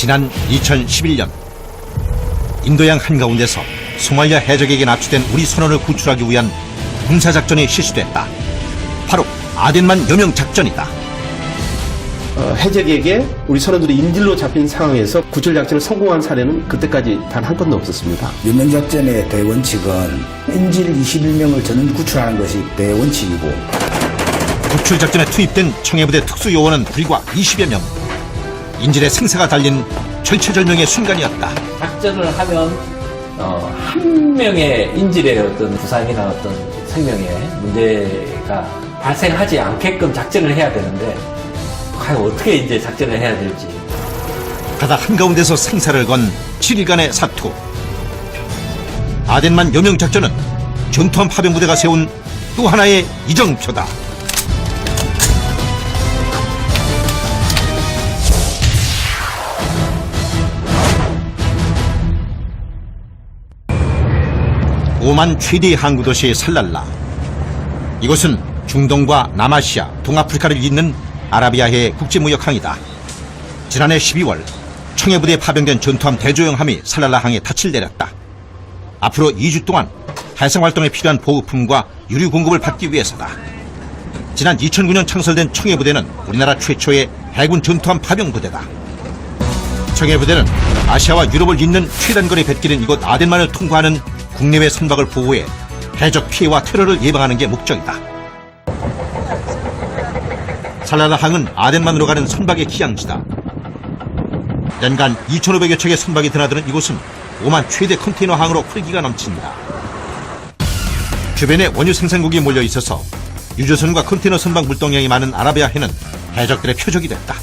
지난 2011년 인도양 한가운데서 소말리아 해적에게 납치된 우리 선원을 구출하기 위한 군사작전이 실시됐다. 바로 아덴만 여명 작전이다. 해적에게 우리 선원들이 인질로 잡힌 상황에서 구출작전을 성공한 사례는 그때까지 단 한 건도 없었습니다. 여명작전의 대원칙은 인질 21명을 전원 구출하는 것이 대원칙이고, 구출작전에 투입된 청해부대 특수요원은 불과 20여 명. 인질의 생사가 달린 절체절명의 순간이었다. 작전을 하면 한 명의 인질의 어떤 부상이나 어떤 생명에 문제가 발생하지 않게끔 작전을 해야 되는데 과연 어떻게 이제 작전을 해야 될지. 바다 한가운데서 생사를 건 7일간의 사투. 아덴만 여명 작전은 전투함 파병부대가 세운 또 하나의 이정표다. 오만 최대의 항구 도시 살랄라. 이곳은 중동과 남아시아, 동아프리카를 잇는 아라비아해 국제무역항이다. 지난해 12월 청해부대에 파병된 전투함 대조영함이 살랄라항에 닻을 내렸다. 앞으로 2주 동안 해상활동에 필요한 보급품과 유류 공급을 받기 위해서다. 지난 2009년 창설된 청해부대는 우리나라 최초의 해군 전투함 파병부대다. 청해부대는 아시아와 유럽을 잇는 최단거리 뱃길인 이곳 아덴만을 통과하는 국내외 선박을 보호해 해적 피해와 테러를 예방하는 게 목적이다. 살랄라항은 아덴만으로 가는 선박의 기항지다. 연간 2,500여 척의 선박이 드나드는 이곳은 오만 최대 컨테이너 항으로 활기가 넘친다. 주변에 원유 생산국이 몰려 있어서 유조선과 컨테이너 선박 물동량이 많은 아라비아해는 해적들의 표적이 됐다.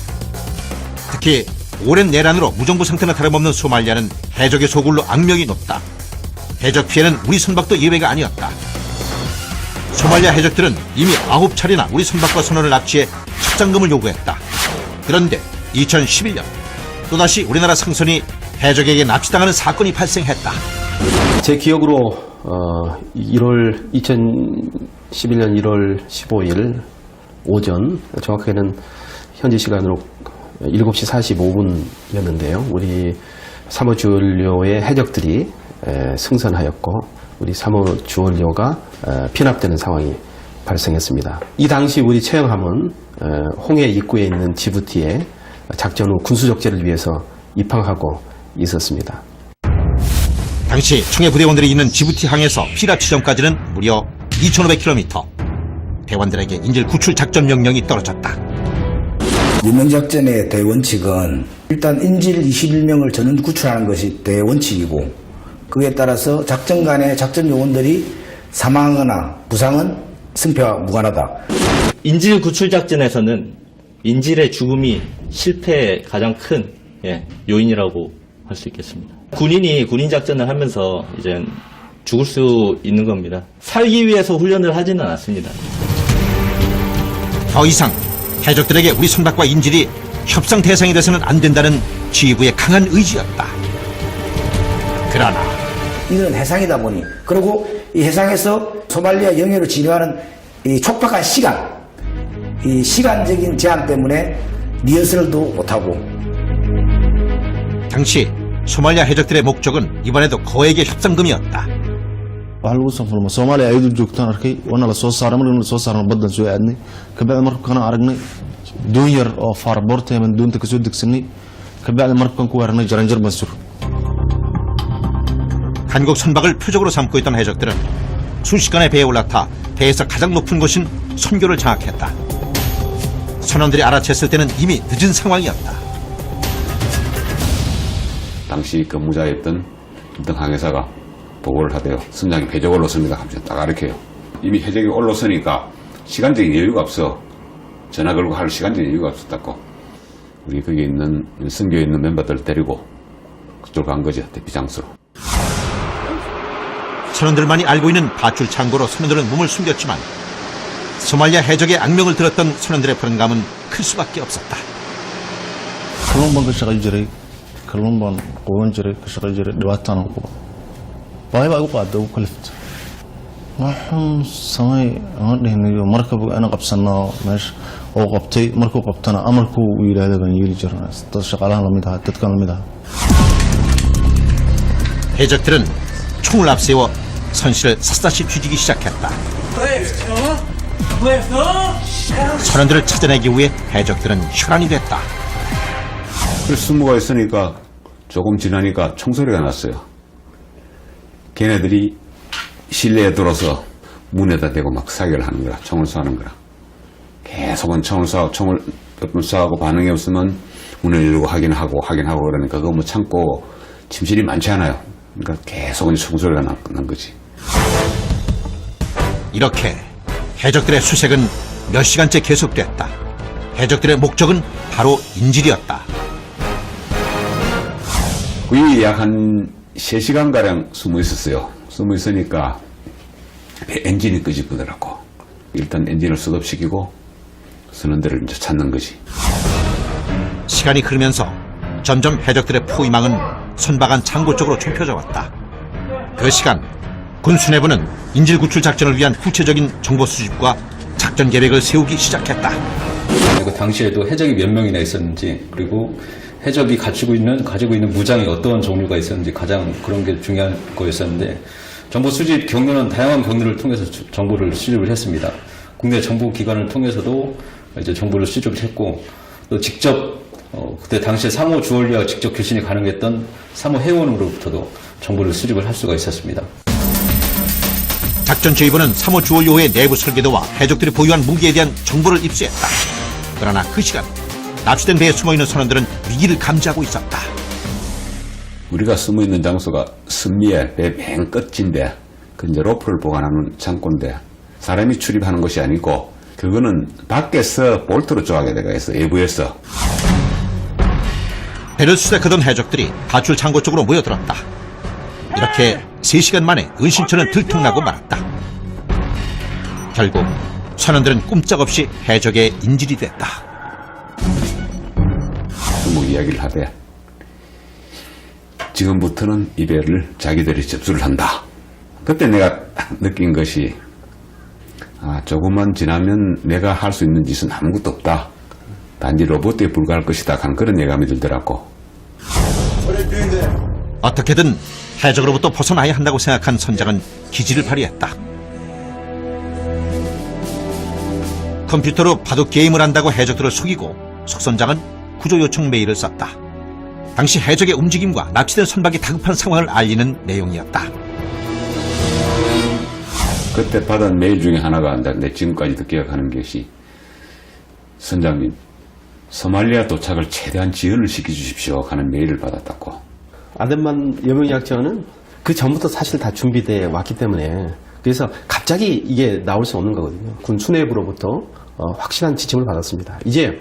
특히 오랜 내란으로 무정부 상태나 다름없는 소말리아는 해적의 소굴로 악명이 높다. 해적 피해는 우리 선박도 예외가 아니었다. 소말리아 해적들은 이미 9차례나 우리 선박과 선원을 납치해 협상금을 요구했다. 그런데 2011년 또다시 우리나라 상선이 해적에게 납치당하는 사건이 발생했다. 제 기억으로 2011년 1월 15일 오전, 정확하게는 현지 시간으로 7시 45분이었는데요. 우리 사모주얼료의 해적들이 승선하였고 우리 사모주얼료가 피납되는 상황이 발생했습니다. 이 당시 우리 채영함은 홍해 입구에 있는 지부티에 작전 후 군수적재를 위해서 입항하고 있었습니다. 당시 청해부대원들이 있는 지부티 항에서 피랍 지점까지는 무려 2,500km. 대원들에게 인질 구출 작전 명령이 떨어졌다. 여명작전의 대원칙은 일단 인질 21명을 전원 구출하는 것이 대원칙이고, 그에 따라서 작전 간의 작전 요원들이 사망하거나 부상은 승패와 무관하다. 인질 구출 작전에서는 인질의 죽음이 실패의 가장 큰 요인이라고 할 수 있겠습니다. 군인이 군인 작전을 하면서 이제 죽을 수 있는 겁니다. 살기 위해서 훈련을 하지는 않았습니다. 더 이상 해적들에게 우리 선박과 인질이 협상 대상이 돼서는 안 된다는 지휘부의 강한 의지였다. 그러나 이건 해상이다 보니, 그리고 이 해상에서 소말리아 영해로 진입하는 이 촉박한 시간, 이 시간적인 제한 때문에 리허설도 못하고. 당시 소말리아 해적들의 목적은 이번에도 거액의 협상금이었다. Soomaaliya ayadu joogtaan arkay waana la soo saaray markii la soo saaray badan soo aadnay kabacdi markana aragnay doon yar oo faarboorta ama doonta ka soo degsanay kabacdi markan ku weeranay jaranjar basur. 한국 선박을 표적으로 삼고 있던 해적들은 순식간에 배에 올라타 배에서 가장 높은 곳인 선교를 장악했다. 선원들이 알아챘을 때는 이미 늦은 상황이었다. 당시 근무자였던 김등 항해사가 보고를 하대요. 선장이 해적 올라섭니다 하면서 딱 가르쳐요. 이미 해적이 올라서니까 시간적인 여유가 없어. 전화 걸고 할 시간적인 여유가 없었다고. 우리 거기 있는 선교에 있는 멤버들 데리고 그쪽으로 간 거죠. 대피장소로. 선원들만이 알고 있는 밧줄 창고로 선원들은 몸을 숨겼지만 소말리아 해적의 악명을 들었던 선원들의 불안감은 클 수밖에 없었다. Kalluun baan ka shaqay jiray, kalluun baan quban jiray, ka shaqay jiray, dhibaataan ku qaba. Baahi baa igu qaaday, ugu kaliftay. Waxaan samay aan dhihinayo markab aan qabsano meesha oo qabtay markuu qabtana amarku uu yiraahdo baan yeeli jirnaa dad shaqaalaha lamid ah dadkan lamid ah. 해적들은 총을 앞세워 선실을 샅샅이 뒤지기 시작했다. 선원들을 찾아내기 위해 해적들은 혈안이 됐다. 그래서 승무가 있으니까 조금 지나니까 총소리가 났어요. 걔네들이 실내에 들어서 문에다 대고 막 사격을 하는 거라. 총을 쏘는 거라. 계속은 총을 몇 번 쏘고 반응이 없으면 문을 열고 확인하고 그러니까 그거 뭐 참고 침실이 많지 않아요. 그러니까 계속은 총소리가 난 거지. 이렇게 해적들의 수색은 몇 시간째 계속됐다. 해적들의 목적은 바로 인질이었다. 거의 약 한 3시간가량 숨어 있었어요. 숨어 있으니까 배 엔진이 끄집어더라고. 일단 엔진을 스톱시키고 선원들을 이제 찾는 거지. 시간이 흐르면서 점점 해적들의 포위망은 손박한 창고 쪽으로 좁혀져 왔다. 그 시간 군 수뇌부는 인질 구출 작전을 위한 구체적인 정보 수집과 작전 계획을 세우기 시작했다. 그리고 당시에도 해적이 몇 명이나 있었는지, 그리고 해적이 가지고 있는 무장이 어떤 종류가 있었는지 가장 그런 게 중요한 거였었는데, 정보 수집 경로는 다양한 경로를 통해서 정보를 수집을 했습니다. 국내 정보 기관을 통해서도 이제 정보를 수집을 했고, 또 직접 그때 당시에 3호 주얼리와 직접 교신이 가능했던 3호 회원으로부터도 정보를 수집을 할 수가 있었습니다. 작전지휘부는 3호 주얼리호의 내부 설계도와 해적들이 보유한 무기에 대한 정보를 입수했다. 그러나 그 시간 납치된 배에 숨어있는 선원들은 위기를 감지하고 있었다. 우리가 숨어있는 장소가 선미에 배 맨 끝인데 그 이제 로프를 보관하는 창고인데 사람이 출입하는 것이 아니고 그거는 밖에서 볼트로 조하게 되어 있어. 외부에서. 배를 수색하던 해적들이 가출 창고 쪽으로 모여들었다. 이렇게 3시간 만에 은신처는 들통나고 말았다. 결국 선원들은 꼼짝없이 해적의 인질이 됐다. 뭐 이야기를 하되 지금부터는 이 배를 자기들이 접수를 한다. 그때 내가 느낀 것이 조금만 지나면 내가 할 수 있는 짓은 아무것도 없다. 단지 로봇에 불과할 것이다 하는 그런 예감이 들더라고. 어떻게든 해적으로부터 벗어나야 한다고 생각한 선장은 기지를 발휘했다. 컴퓨터로 바둑 게임을 한다고 해적들을 속이고 속 선장은 구조 요청 메일을 썼다. 당시 해적의 움직임과 납치된 선박이 다급한 상황을 알리는 내용이었다. 그때 받은 메일 중에 하나가 내 지금까지도 기억하는 것이 선장님 소말리아 도착을 최대한 지연을 시켜주십시오 하는 메일을 받았다고. 아덴만 여명약전은 그 전부터 사실 다 준비되어 왔기 때문에 그래서 갑자기 이게 나올 수 없는 거거든요. 군 수뇌부로부터 확실한 지침을 받았습니다. 이제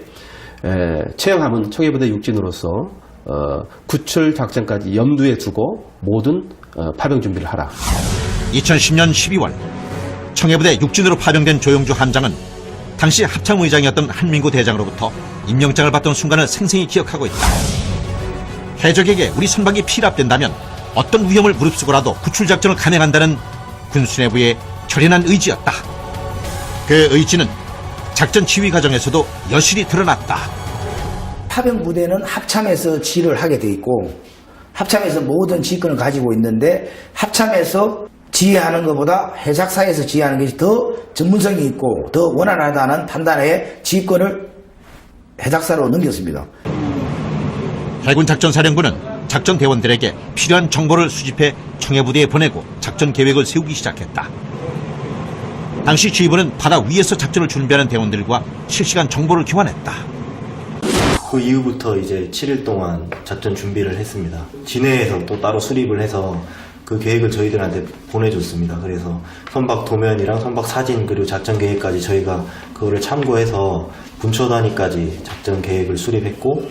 채용함은 청해부대 육진으로서 구출 작전까지 염두에 두고 모든 파병 준비를 하라. 2010년 12월 청해부대 육진으로 파병된 조용주 함장은 당시 합참의장이었던 한민구 대장으로부터 임명장을 받던 순간을 생생히 기억하고 있다. 해적에게 우리 선박이 피랍된다면 어떤 위험을 무릅쓰고라도 구출작전을 감행한다는 군 수뇌부의 결연한 의지였다. 그 의지는 작전 지휘 과정에서도 여실히 드러났다. 파병 부대는 합참에서 지휘를 하게 돼 있고 합참에서 모든 지휘권을 가지고 있는데 합참에서 지휘하는 것보다 해작사에서 지휘하는 것이 더 전문성이 있고 더 원활하다는 판단에 지휘권을 해작사로 넘겼습니다. 해군 작전사령부는 작전 대원들에게 필요한 정보를 수집해 청해부대에 보내고 작전 계획을 세우기 시작했다. 당시 지휘부는 바다 위에서 작전을 준비하는 대원들과 실시간 정보를 교환했다. 그 이후부터 이제 7일 동안 작전 준비를 했습니다. 진해에서 또 따로 수립을 해서 그 계획을 저희들한테 보내줬습니다. 그래서 선박 도면이랑 선박 사진 그리고 작전 계획까지 저희가 그거를 참고해서 군처 단위까지 작전 계획을 수립했고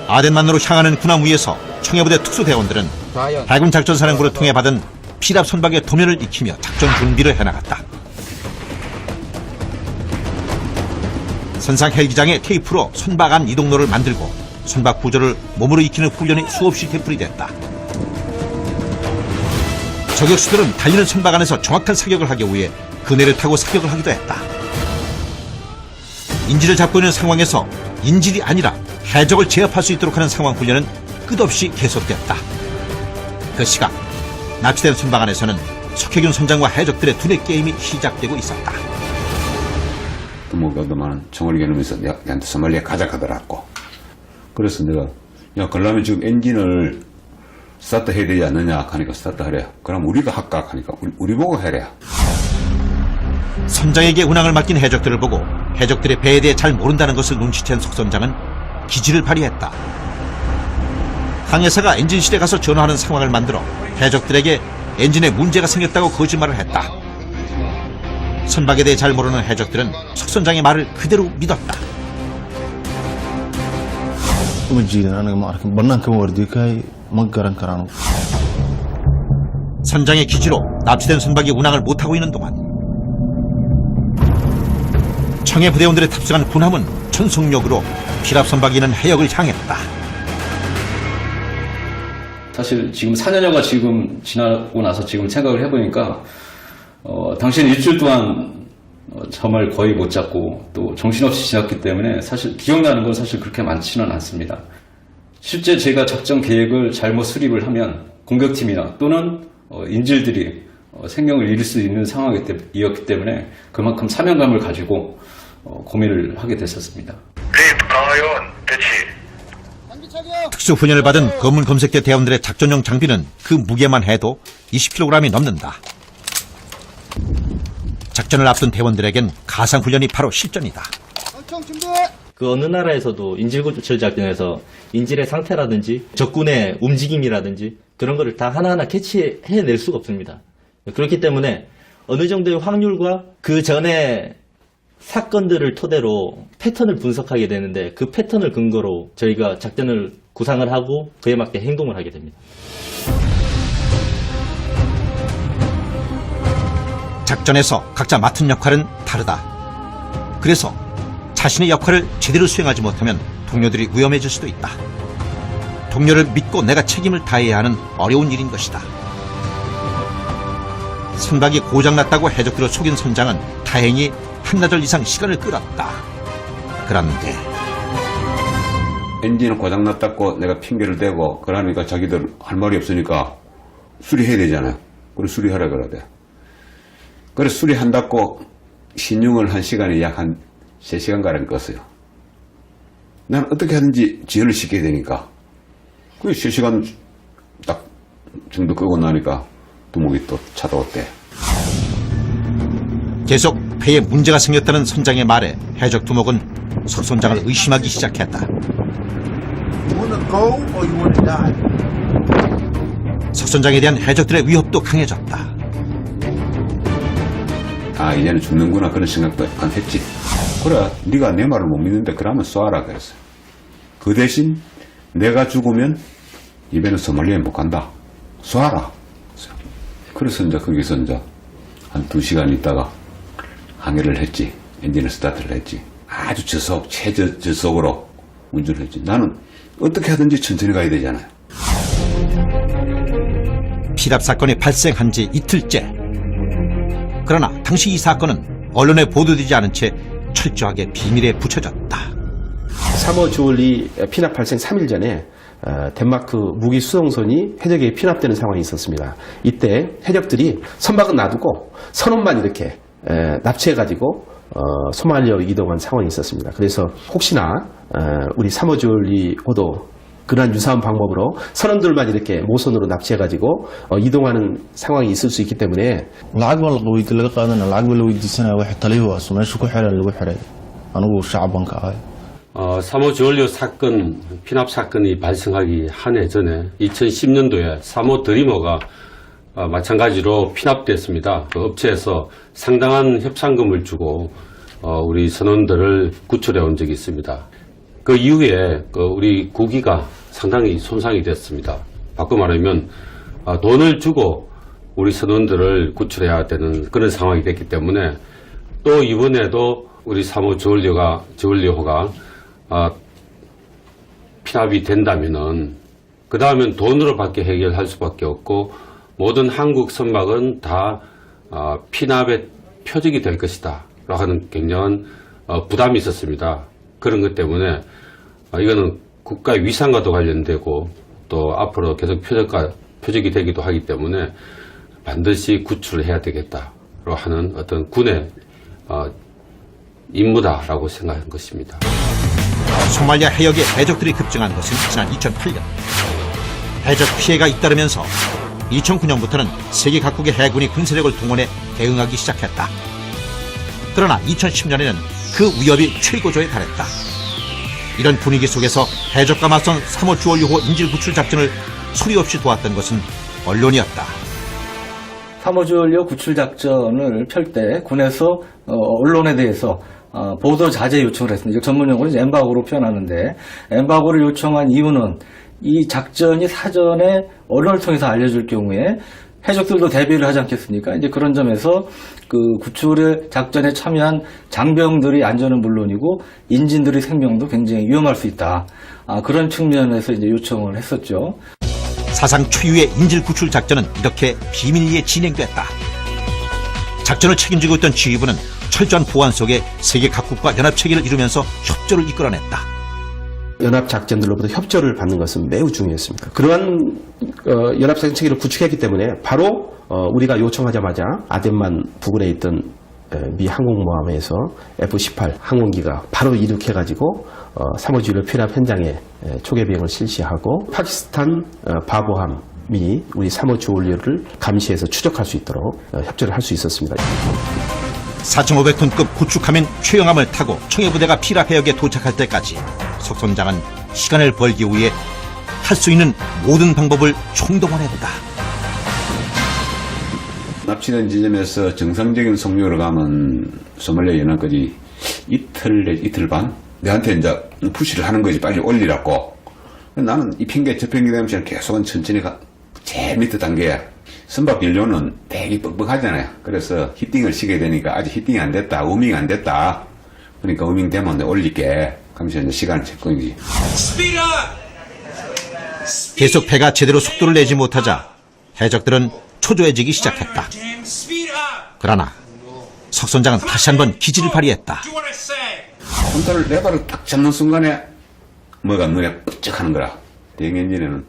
아덴만으로 향하는 군함 위에서 청해부대 특수대원들은 해군 작전사령부를 통해 받은 피랍 선박의 도면을 익히며 작전 준비를 해나갔다. 선상 헬기장의 테이프로 선박 안 이동로를 만들고 선박 구조를 몸으로 익히는 훈련이 수없이 되풀이됐다. 저격수들은 달리는 선박 안에서 정확한 사격을 하기 위해 그네를 타고 사격을 하기도 했다. 인질을 잡고 있는 상황에서 인질이 아니라 해적을 제압할 수 있도록 하는 상황 훈련은 끝없이 계속됐다. 그 시각 납치된 선박 안에서는 석혜균 선장과 해적들의 두뇌 게임이 시작되고 있었다. 뭐가 그만한 총을 겨누면서 내한테 소말리에 가자 하더라고. 그래서 내가 야 그러려면 지금 엔진을 스타트 해야 되지 않느냐 하니까 스타트 하래. 그럼 우리가 할까 하니까 우리 보고 해래. 선장에게 운항을 맡긴 해적들을 보고 해적들의 배에 대해 잘 모른다는 것을 눈치챈 석 선장은 기지를 발휘했다. 항해사가 엔진실에 가서 전화하는 상황을 만들어 해적들에게 엔진에 문제가 생겼다고 거짓말을 했다. 선박에 대해 잘 모르는 해적들은 석 선장의 말을 그대로 믿었다. 선장의 기지로 납치된 선박이 운항을 못하고 있는 동안 청해 부대원들의 탑승한 군함은 전속력으로 피랍 선박이 있는 해역을 향했다. 사실 지금 4년여가 지금 지나고 나서 지금 생각을 해보니까 당시에는 일주일 동안 잠을 거의 못 잤고 또 정신없이 지났기 때문에 사실 기억나는 건 사실 그렇게 많지는 않습니다. 실제 제가 작전 계획을 잘못 수립을 하면 공격팀이나 또는 인질들이 생명을 잃을 수 있는 상황이었기 때문에 그만큼 사명감을 가지고 고민을 하게 됐었습니다. 특수훈련을 받은 검문 검색대 대원들의 작전용 장비는 그 무게만 해도 20kg이 넘는다. 작전을 앞둔 대원들에겐 가상훈련이 바로 실전이다. 그 어느 나라에서도 인질구출 작전에서 인질의 상태라든지 적군의 움직임이라든지 그런 거를 다 하나하나 캐치해낼 수가 없습니다. 그렇기 때문에 어느 정도의 확률과 그 전에 사건들을 토대로 패턴을 분석하게 되는데 그 패턴을 근거로 저희가 작전을 구상을 하고 그에 맞게 행동을 하게 됩니다. 작전에서 각자 맡은 역할은 다르다. 그래서 자신의 역할을 제대로 수행하지 못하면 동료들이 위험해질 수도 있다. 동료를 믿고 내가 책임을 다해야 하는 어려운 일인 것이다. 선박이 고장났다고 해적들을 속인 선장은 다행히 한나절 이상 시간을 끌었다. 그런데 엔진은 고장났다고 내가 핑계를 대고 그러니까 자기들 할 말이 없으니까 수리해야 되잖아요. 그래 수리하라 그러대. 그래 수리한다고 신용을 한 시간에 약 한 3시간가량 껐어요. 난 어떻게 하든지 지연을 시켜야 되니까 그 3시간 딱 정도 끄고 나니까 두목이 또 찾아왔대. 계속 배에 문제가 생겼다는 선장의 말에 해적 두목은 석 선장을 의심하기 시작했다. 석 선장에 대한 해적들의 위협도 강해졌다. 아 이제는 죽는구나 그런 생각도 안 했지. 그래 네가 내 말을 못 믿는데 그러면 쏴라 그랬어요. 그 대신 내가 죽으면 이번엔 소말리에 못 간다. 쏴라. 그래서 이제 거기서 이제 한 2시간 있다가 항해를 했지. 엔진을 스타트를 했지. 아주 최저속으로 운전을 했지. 나는 어떻게 하든지 천천히 가야 되잖아요. 피랍 사건이 발생한 지 이틀째. 그러나 당시 이 사건은 언론에 보도되지 않은 채 철저하게 비밀에 붙여졌다. 3호 주얼리 피납 발생 3일 전에 덴마크 무기 수송선이 해적에 피납되는 상황이 있었습니다. 이때 해적들이 선박은 놔두고 선원만 이렇게 납치해가지고 소말리아로 이동한 상황이 있었습니다. 그래서 혹시나 우리 3호 주얼리호도 그러한 유사한 방법으로 선원들만 이렇게 모선으로 납치해가지고 이동하는 상황이 있을 수 있기 때문에 lacag baa la qaweyd laga qaadana lacag baa la weydiisanaya waxa taliyo waaso meesha ku xiran lagu xiray anigu shacban ka ahay 3호 주얼리 사건, 피납 사건이 발생하기 한 해 전에 2010년도에 3호 드리머가 마찬가지로 피납됐습니다. 그 업체에서 상당한 협상금을 주고 우리 선원들을 구출해 온 적이 있습니다. 그 이후에 우리 국기가 상당히 손상이 됐습니다. 바꿔 말하면 돈을 주고 우리 선원들을 구출해야 되는 그런 상황이 됐기 때문에 또 이번에도 우리 3호 주얼리호가 피납이 된다면은 그 다음엔 돈으로밖에 해결할 수밖에 없고 모든 한국 선박은 다 피납의 표적이 될 것이다 라고 하는 굉장한 부담이 있었습니다. 그런 것 때문에 이거는 국가의 위상과도 관련되고 또 앞으로 계속 표적이 되기도 하기 때문에 반드시 구출을 해야 되겠다로 하는 어떤 군의 임무다라고 생각한 것입니다. 소말리아 해역에 해적들이 급증한 것은 지난 2008년. 해적 피해가 잇따르면서 2009년부터는 세계 각국의 해군이 군사력을 동원해 대응하기 시작했다. 그러나 2010년에는 그 위협이 최고조에 달했다. 이런 분위기 속에서 해적과 맞선 3호 주월 6호 인질 구출 작전을 소리 없이 도왔던 것은 언론이었다. 3호 주월 구출 작전을 펼 때 군에서 언론에 대해서 보도 자제 요청을 했습니다. 전문 용어로 엠바고로 표현하는데, 엠바고를 요청한 이유는 이 작전이 사전에 언론을 통해서 알려줄 경우에 해적들도 대비를 하지 않겠습니까? 이제 그런 점에서 그 구출의 작전에 참여한 장병들의 안전은 물론이고 인진들의 생명도 굉장히 위험할 수 있다. 그런 측면에서 이제 요청을 했었죠. 사상 초유의 인질 구출 작전은 이렇게 비밀리에 진행됐다. 작전을 책임지고 있던 지휘부는 철저한 보안 속에 세계 각국과 연합체계를 이루면서 협조를 이끌어냈다. 연합작전들로부터 협조를 받는 것은 매우 중요했습니다. 그러한 연합작전 체계를 구축했기 때문에 바로 우리가 요청하자마자 아덴만 부근에 있던 미 항공모함에서 F-18 항공기가 바로 이륙해가지고 3호 주월 피납 현장에 초계 비행을 실시하고 파키스탄 바보함이 우리 3호 주월을 감시해서 추적할 수 있도록 협조를 할 수 있었습니다. 4,500톤급 구축함인 최영함을 타고 청해부대가 피랍 해역에 도착할 때까지 석 선장은 시간을 벌기 위해 할 수 있는 모든 방법을 총동원했다. 납치된 지점에서 정상적인 속력으로 가면 소말리아 연안까지 이틀 반? 내한테 이제 푸시를 하는 거지, 빨리 올리라고. 나는 이 핑계 저 핑계 되면 계속 천천히 제일 밑에 단계야. 선박 연료는 되게 뻑뻑하잖아요. 그래서 히팅을 시켜야 되니까 아직 히팅이 안 됐다, 우밍 안 됐다. 그러니까 우밍 되면 올릴게. 하면서 이제 시간을 잴 거지. 계속 배가 제대로 속도를 내지 못하자 해적들은 초조해지기 시작했다. 그러나 석 선장은 다시 한번 기지를 발휘했다. 컨트롤 레버를 딱 잡는 순간에 뭐가 눈에 뻑쩍하는 거라. 대형 엔진에는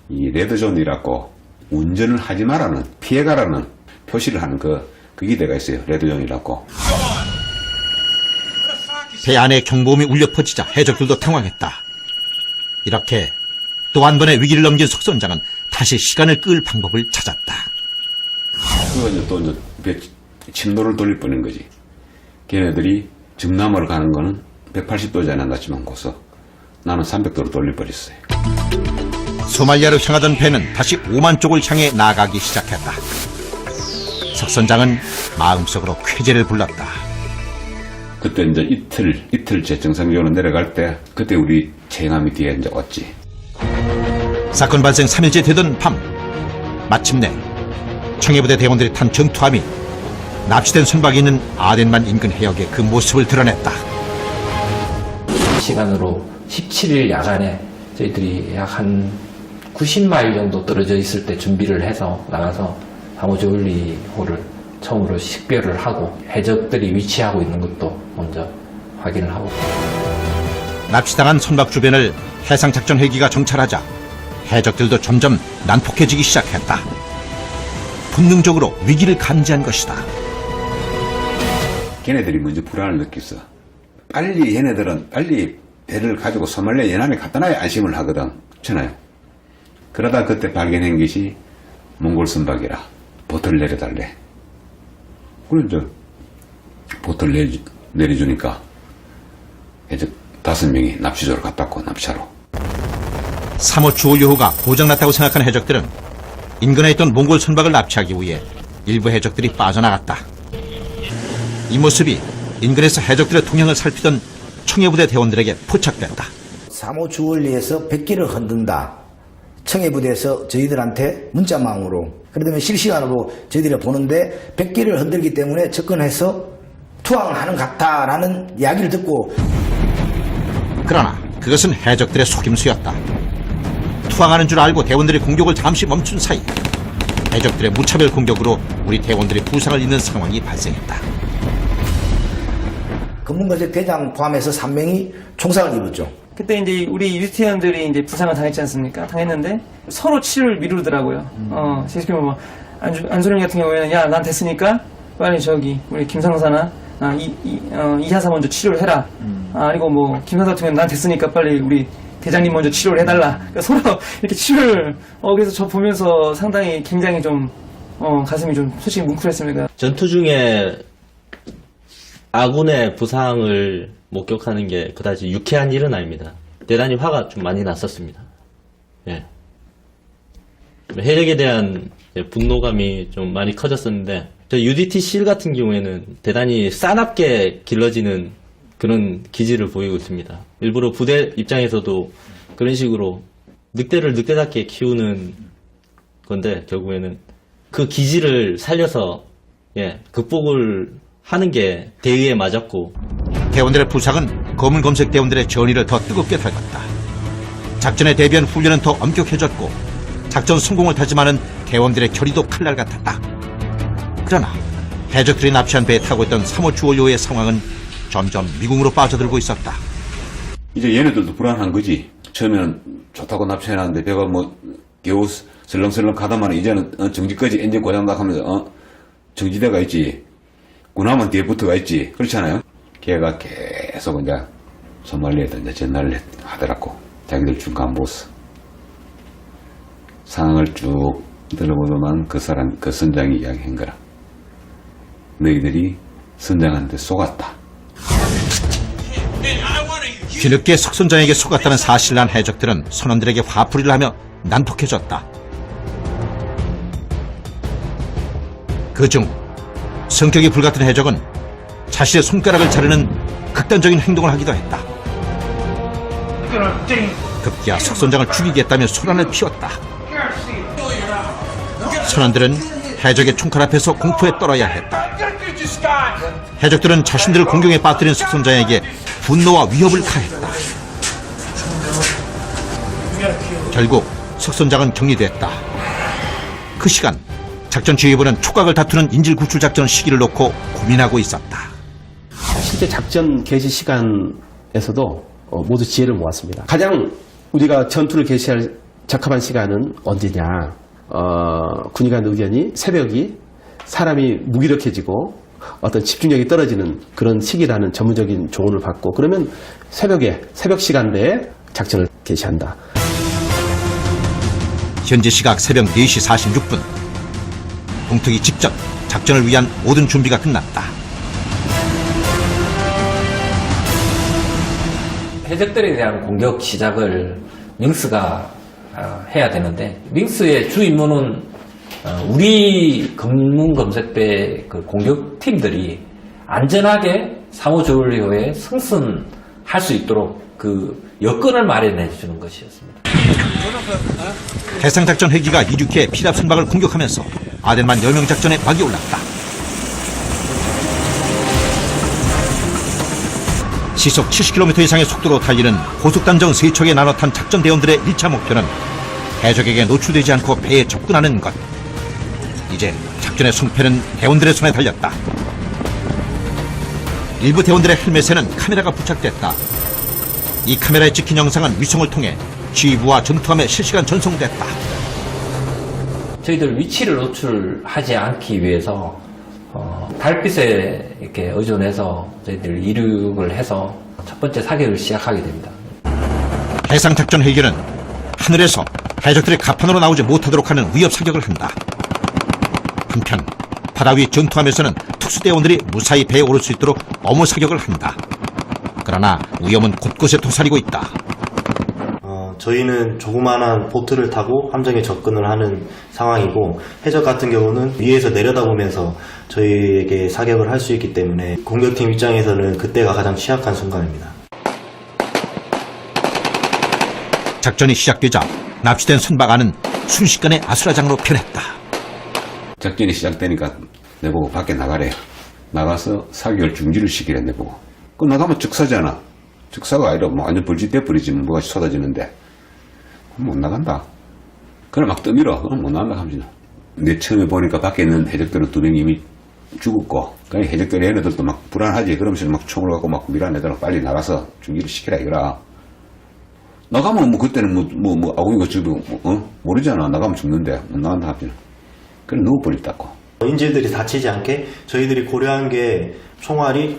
이 레드존이라고 운전을 하지 말라는, 피해가라는 표시를 하는 그 기대가 있어요. 레드존이라고. 배 안에 경보음이 울려 퍼지자 해적들도 당황했다. 이렇게 또 한 번의 위기를 넘긴 석 선장은 다시 시간을 끌 방법을 찾았다. 그거 이제 또 이제 배 침도를 돌릴 뻔한 거지. 걔네들이 정남으로 가는 거는 180도 전에 났지만 고서 나는 300도로 돌릴 뻔했어요. 소말리아로 향하던 배는 다시 오만 쪽을 향해 나아가기 시작했다. 석 선장은 마음속으로 쾌재를 불렀다. 그때 이제 이틀째 정상적으로 내려갈 때 그때 우리 체행함이 뒤에 이제 왔지. 사건 발생 3일째 되던 밤, 마침내 청해부대 대원들이 탄 전투함이 납치된 선박이 있는 아덴만 인근 해역에 그 모습을 드러냈다. 시간으로 17일 야간에 저희들이 약 한 90마일 정도 떨어져 있을 때 준비를 해서 나가서 3호 주월 2호를 처음으로 식별을 하고 해적들이 위치하고 있는 것도 먼저 확인을 하고, 납치당한 선박 주변을 해상작전 헬기가 정찰하자 해적들도 점점 난폭해지기 시작했다. 본능적으로 위기를 감지한 것이다. 걔네들이 먼저 불안을 느꼈어. 얘네들은 빨리 배를 가지고 소말리아 연안에 갖다 놔야 안심을 하거든. 그렇잖아요. 그러다 그때 발견한 것이 몽골 선박이라 보트를 내려달래. 그래 이제 보트를 내려주니까 해적 5명이 납치조로 갔다고, 납치하러. 3호 주월 6호가 고장났다고 생각한 해적들은 인근에 있던 몽골 선박을 납치하기 위해 일부 해적들이 빠져나갔다. 이 모습이 인근에서 해적들의 동향을 살피던 청해부대 대원들에게 포착됐다. 3호 주월리에서 백기를 흔든다. 청해부대에서 저희들한테 문자망으로, 그러면 실시간으로 저희들이 보는데 백기를 흔들기 때문에 접근해서 투항을 하는 것 같다라는 이야기를 듣고, 그러나 그것은 해적들의 속임수였다. 투항하는 줄 알고 대원들이 공격을 잠시 멈춘 사이 해적들의 무차별 공격으로 우리 대원들이 부상을 입는 상황이 발생했다. 검문검색 대장 포함해서 3명이 총상을 입었죠. 그때 이제 우리 유티원들이 이제 부상을 당했지 않습니까? 당했는데 서로 치료를 미루더라고요. 제시키면 뭐 안소령 같은 경우에는 야, 난 됐으니까 빨리 저기 우리 김상사나 이하사 먼저 치료를 해라. 그리고 뭐 김상사 같은 경우는 난 됐으니까 빨리 우리 대장님 먼저 치료를 해달라. 그러니까 서로 이렇게 치료를 그래서 저 보면서 상당히 굉장히 좀 가슴이 좀 솔직히 뭉클했습니다. 전투 중에 아군의 부상을 목격하는 게 그다지 유쾌한 일은 아닙니다. 대단히 화가 좀 많이 났었습니다. 예. 해적에 대한 분노감이 좀 많이 커졌었는데, 저 UDT 실 같은 경우에는 대단히 싸납게 길러지는 그런 기질을 보이고 있습니다. 일부러 부대 입장에서도 그런 식으로 늑대를 늑대답게 키우는 건데, 결국에는 그 기질을 살려서 극복을 하는 게 대의에 맞았고, 대원들의 부상은 검은검색 대원들의 전의를 더 뜨겁게 달궜다. 작전에 대비한 훈련은 더 엄격해졌고 작전 성공을 다짐하는 대원들의 결의도 칼날 같았다. 그러나 해적들이 납치한 배에 타고 있던 3호 주원료의 상황은 점점 미궁으로 빠져들고 있었다. 이제 얘네들도 불안한 거지. 처음에는 좋다고 납치해놨는데 배가 뭐 겨우 설렁설렁 가다만 이제는 정지까지 엔진 고장나 하면서 정지대가 있지. 군함은 뒤에 붙어가 있지. 그렇잖아요. 걔가 계속 이제 소말리에다 이제 전화를 하더라고. 자기들 중간 보스. 상황을 쭉 들어보더만 그 선장이 이야기한 거라. 너희들이 선장한테 속았다. 뒤늦게 석선장에게 속았다는 사실을 난 해적들은 선원들에게 화풀이를 하며 난폭해졌다. 그중 성격이 불같은 해적은 자신의 손가락을 자르는 극단적인 행동을 하기도 했다. 급기야 석선장을 죽이겠다며 소란을 피웠다. 선원들은 해적의 총칼 앞에서 공포에 떨어야 했다. 해적들은 자신들을 공경에 빠뜨린 석선장에게 분노와 위협을 가했다. 결국 석선장은 격리됐다. 그 시간 작전 지휘부는 촉각을 다투는 인질 구출 작전 시기를 놓고 고민하고 있었다. 실제 작전 개시 시간에서도 모두 지혜를 모았습니다. 가장 우리가 전투를 개시할 적합한 시간은 언제냐. 군의관 의견이 새벽이 사람이 무기력해지고 어떤 집중력이 떨어지는 그런 시기라는 전문적인 조언을 받고, 그러면 새벽 시간대에 작전을 개시한다. 현재 시각 새벽 4시 46분. 동트기 직전 작전을 위한 모든 준비가 끝났다. 해적들에 대한 공격 시작을 밍스가 해야 되는데, 밍스의 주 임무는 우리 검문검색대 그 공격팀들이 안전하게 3호 조율료에 승선할 수 있도록 그 여건을 마련해 주는 것이었습니다. 해상작전 헬기가 이륙해 피랍 선박을 공격하면서 아덴만 여명 작전에 막이 올랐다. 시속 70km 이상의 속도로 달리는 고속단정 3척에 나눠 탄 작전 대원들의 1차 목표는 해적에게 노출되지 않고 배에 접근하는 것. 이제 작전의 승패는 대원들의 손에 달렸다. 일부 대원들의 헬멧에는 카메라가 부착됐다. 이 카메라에 찍힌 영상은 위성을 통해 지휘부와 전투함에 실시간 전송됐다. 저희들 위치를 노출하지 않기 위해서 달빛에 이렇게 의존해서 저희들 이륙을 해서 첫 번째 사격을 시작하게 됩니다. 해상작전 헬기는 하늘에서 해적들의 갑판으로 나오지 못하도록 하는 위협 사격을 한다. 한편 바다 위 전투함에서는 특수대원들이 무사히 배에 오를 수 있도록 어무 사격을 한다. 그러나 위험은 곳곳에 도사리고 있다. 저희는 조그마한 보트를 타고 함정에 접근을 하는 상황이고, 해적 같은 경우는 위에서 내려다보면서 저희에게 사격을 할 수 있기 때문에 공격팀 입장에서는 그때가 가장 취약한 순간입니다. 작전이 시작되자 납치된 선박 안은 순식간에 아수라장으로 변했다. 작전이 시작되니까 내보고 밖에 나가래요. 나가서 사격을 중지를 시키래 내보고. 그 나가면 즉사잖아. 즉사가 아니라 뭐 완전 벌짓대 버리지 뭐가 쏟아지는데 못 나간다. 그럼 막 떠밀어. 그럼 못 나간다 하면서. 내 처음에 보니까 밖에 있는 해적들은 2명이 이미 죽었고, 그냥 해적들 얘네들도 막 불안하지. 그러면서 막 총을 갖고 막 밀어내더라 빨리 나가서 준비를 시키라 이거라. 나가면 뭐 그때는 아궁이가 죽고, 모르잖아. 나가면 죽는데. 못 나간다 하면. 그래 누워버렸다고. 인질들이 다치지 않게 저희들이 고려한 게 총알이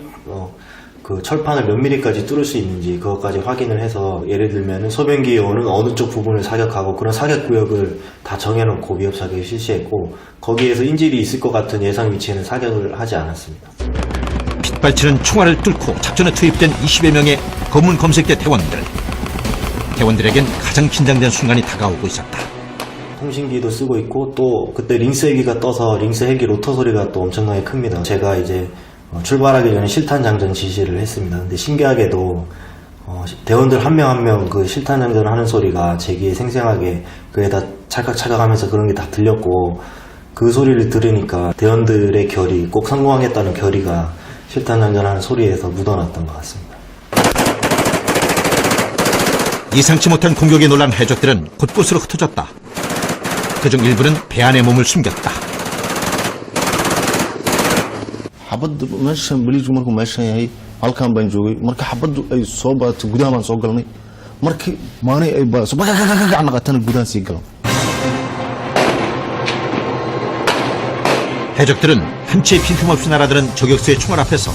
그 철판을 몇 미리까지 뚫을 수 있는지 그것까지 확인을 해서 예를 들면 소변기에 오는 어느 쪽 부분을 사격하고 그런 사격 구역을 다 정해놓고 위협 사격을 실시했고 거기에서 인질이 있을 것 같은 예상 위치에는 사격을 하지 않았습니다. 빗발치는 총알을 뚫고 작전에 투입된 20여 명의 검문 검색대 대원들에겐 가장 긴장된 순간이 다가오고 있었다. 통신기도 쓰고 있고 또 그때 링스 헬기가 떠서 링스 헬기 로터 소리가 또 엄청나게 큽니다. 제가 이제 출발하기 전에 실탄 장전 지시를 했습니다. 근데 신기하게도 대원들 한 명 한 명 그 실탄 장전을 하는 소리가 제 귀에 생생하게 그에다 찰칵찰칵하면서 그런 게 다 들렸고 그 소리를 들으니까 대원들의 결의, 꼭 성공하겠다는 결의가 실탄 장전하는 소리에서 묻어났던 것 같습니다. 예상치 못한 공격에 놀란 해적들은 곳곳으로 흩어졌다. 그중 일부는 배 안에 몸을 숨겼다. xabad meeshan baliis markuu meeshan yahay halkan baan joogay marka xabadu ay soo baato gudaha baan soo galnay markii maani ay baaso naqatana gudaha sii galan. 해적들은 한치의 빈틈없이 날아드는 저격수의 총알 앞에서